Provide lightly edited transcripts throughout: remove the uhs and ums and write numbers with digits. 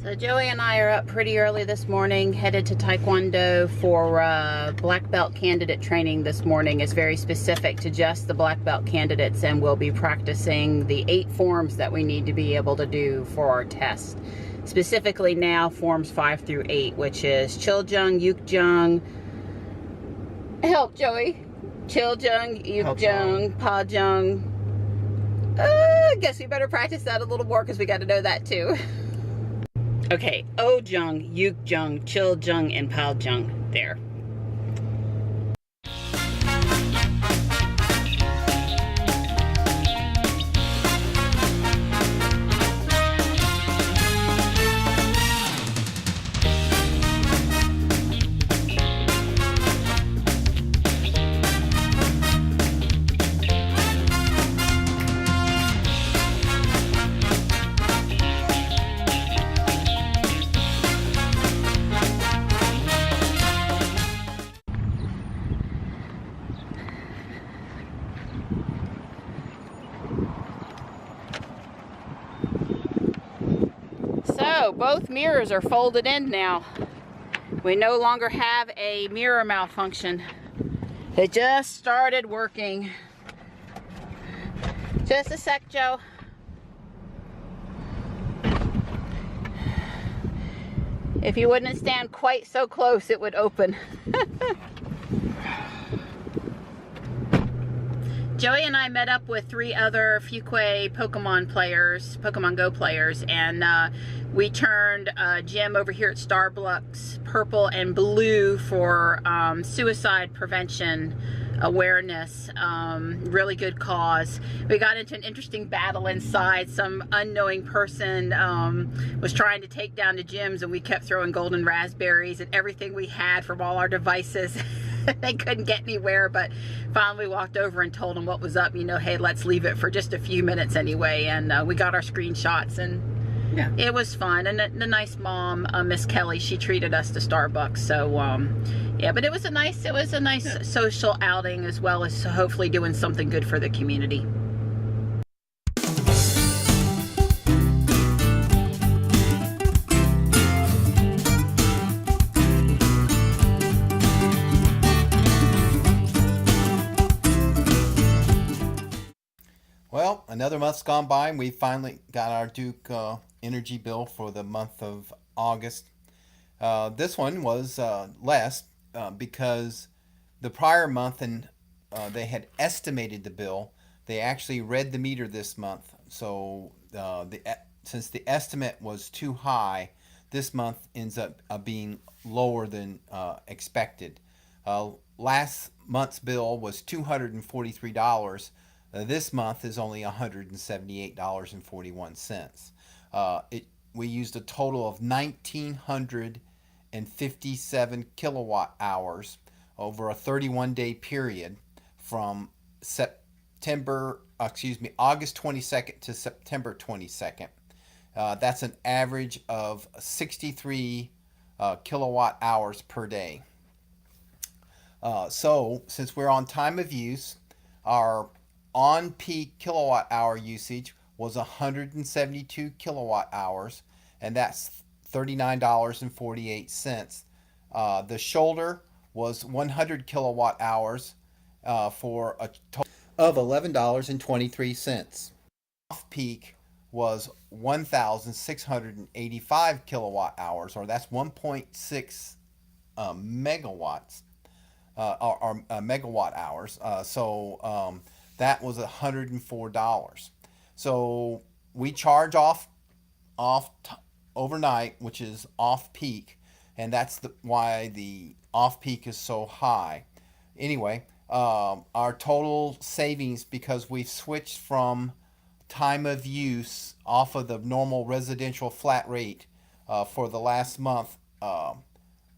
So Joey and I are up pretty early this morning, headed to Taekwondo for black belt candidate training this morning. It's very specific to just the black belt candidates, and we'll be practicing the 8 forms that we need to be able to do for our test. Specifically now, forms 5 through 8, which is Chiljung, Yukjung, help Joey, Chiljung, Yukjung, Pajung. I guess we better practice that a little more because we got to know that too. Okay, Ojung, Yukjung, Chiljung, and Paljung. There. So both mirrors are folded in now. We no longer have a mirror malfunction. It just started working. Just a sec, Joe. If you wouldn't stand quite so close, it would open. Joey and I met up with 3 other Fuquay Pokemon Go players, and we turned Jim over here at Starbucks purple and blue for suicide prevention awareness. Really good cause. We got into an interesting battle inside. Some unknowing person was trying to take down the gyms, and we kept throwing golden raspberries and everything we had from all our devices. They couldn't get anywhere, but finally we walked over and told them what was up. You know, hey, let's leave it for just a few minutes anyway. And we got our screenshots, and yeah, it was fun. And the nice mom, Miss Kelly, she treated us to Starbucks. So yeah, but it was a nice social outing, as well as hopefully doing something good for the community. Well, another month's gone by, and we finally got our Duke energy bill for the month of August. This one was less because the prior month, and they had estimated the bill. They actually read the meter this month, so since the estimate was too high, this month ends up being lower than expected. Last month's bill was $243. This month is only $178.41. We used a total of 1,957 kilowatt hours over a 31-day period from August 22nd to September 22nd. That's an average of 63 kilowatt hours per day. So since we're on time of use, our on-peak kilowatt hour usage was 172 kilowatt hours, and that's $39.48. The shoulder was 100 kilowatt hours for a total of $11.23. Off-peak was 1,685 kilowatt hours, or that's 1.6 megawatts, or megawatt hours. That was $104. So we charge off overnight, which is off peak, and that's why the off peak is so high. Anyway, our total savings, because we've switched from time of use off of the normal residential flat rate for the last month,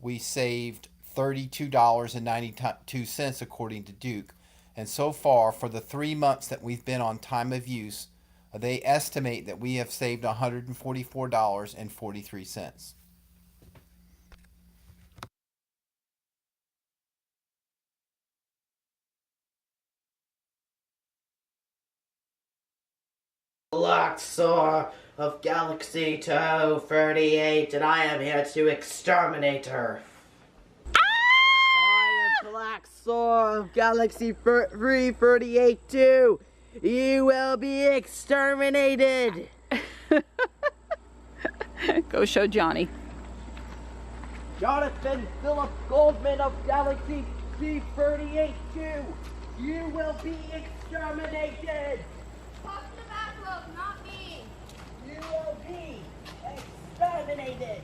we saved $32.92 according to Duke. And so far, for the 3 months that we've been on time of use, they estimate that we have saved $144.43. Black Saw of Galaxy 238, and I am here to exterminate her. I am Black Saw of Galaxy 338 too. You will be exterminated. Go show Johnny. Jonathan Philip Goldman of Galaxy C38 too. You will be exterminated. Talk to the back row, not me. You will be exterminated.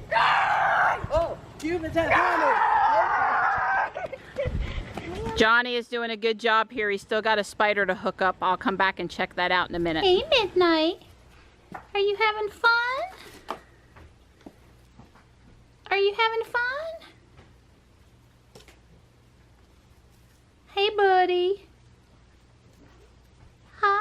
Oh, humans have hammered. Johnny is doing a good job here. He's still got a spider to hook up. I'll come back and check that out in a minute. Hey, Midnight. Are you having fun? Are you having fun? Hey, buddy. Hi.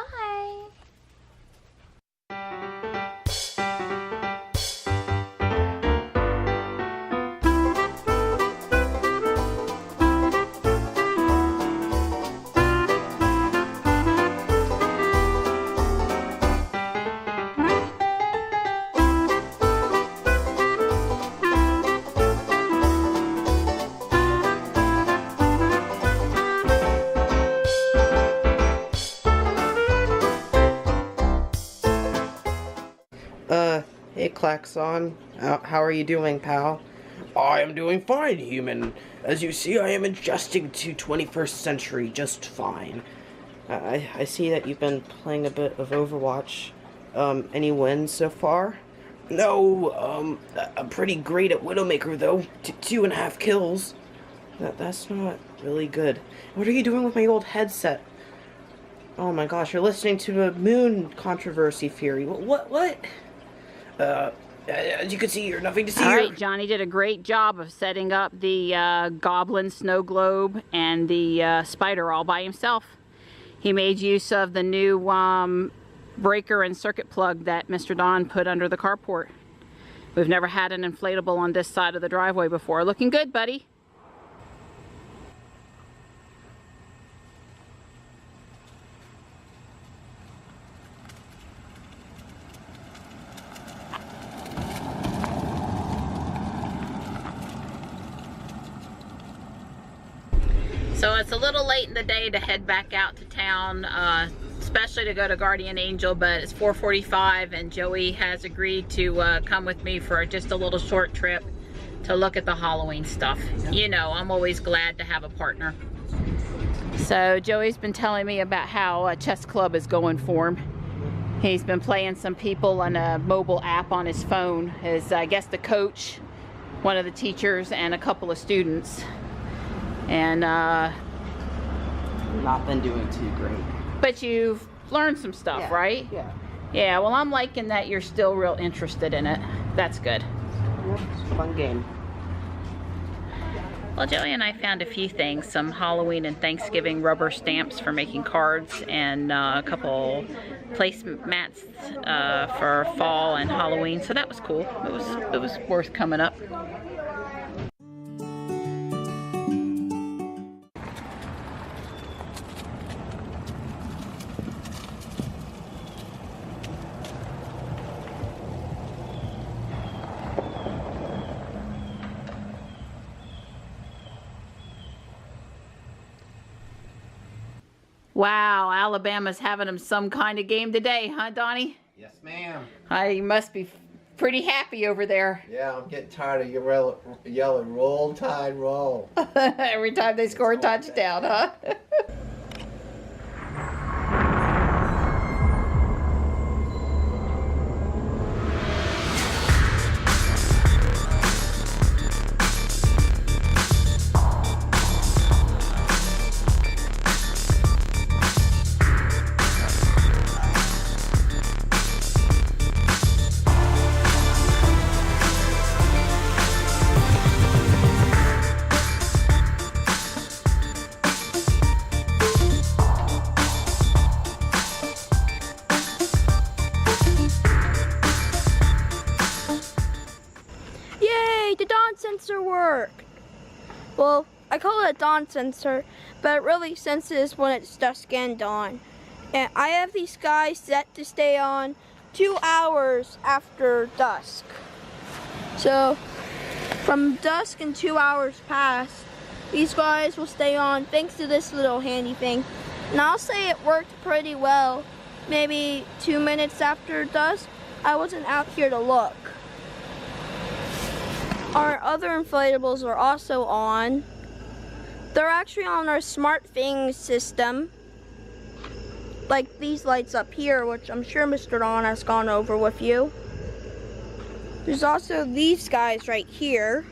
Hey Klaxon, how are you doing, pal? I am doing fine, human. As you see, I am adjusting to 21st century just fine. I see that you've been playing a bit of Overwatch. Any wins so far? No, I'm pretty great at Widowmaker, though. 2.5 kills. That's not really good. What are you doing with my old headset? Oh my gosh, you're listening to a moon controversy theory. What? As you can see, you're nothing to see. All right, Johnny did a great job of setting up the goblin snow globe and the spider all by himself. He made use of the new breaker and circuit plug that Mr. Don put under the carport. We've never had an inflatable on this side of the driveway before. Looking good, buddy. So it's a little late in the day to head back out to town, especially to go to Guardian Angel, but it's 4:45 and Joey has agreed to come with me for just a little short trip to look at the Halloween stuff. You know, I'm always glad to have a partner. So Joey's been telling me about how a chess club is going for him. He's been playing some people on a mobile app on his phone. His, I guess, the coach, one of the teachers, and a couple of students. And not been doing too great. But you've learned some stuff, Yeah, right? Yeah. Yeah, well, I'm liking that you're still real interested in it. That's good. It's a fun game. Well, Joey and I found a few things, some Halloween and Thanksgiving rubber stamps for making cards, and a couple placemats for fall and Halloween. So that was cool. It was worth coming up. Wow, Alabama's having them some kind of game today, huh, Donnie? Yes, ma'am. You must be pretty happy over there. Yeah, I'm getting tired of your yelling, roll, tide, roll. Every time they score a touchdown, huh? Yay, the dawn sensor worked. Well, I call it a dawn sensor, but it really senses when it's dusk and dawn. And I have these guys set to stay on 2 hours after dusk. So from dusk and 2 hours past, these guys will stay on thanks to this little handy thing. And I'll say it worked pretty well. Maybe 2 minutes after dusk, I wasn't out here to look. Our other inflatables are also on. They're actually on our smart things system. Like these lights up here, which I'm sure Mr. Don has gone over with you. There's also these guys right here.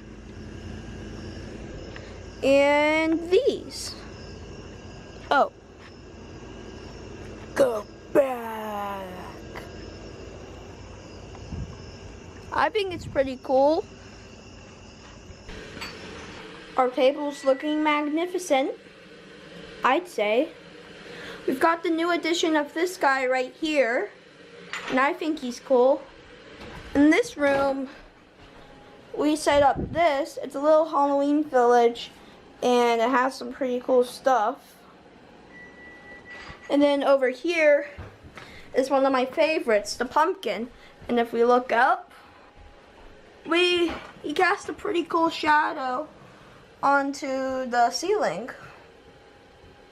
And these. Oh. Go back. I think it's pretty cool. Our table's looking magnificent, I'd say. We've got the new addition of this guy right here, and I think he's cool. In this room, we set up this. It's a little Halloween village, and it has some pretty cool stuff. And then over here is one of my favorites, the pumpkin. And if we look up, he cast a pretty cool shadow onto the ceiling.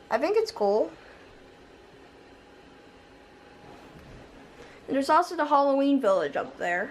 I think it's cool. And there's also the Halloween village up there.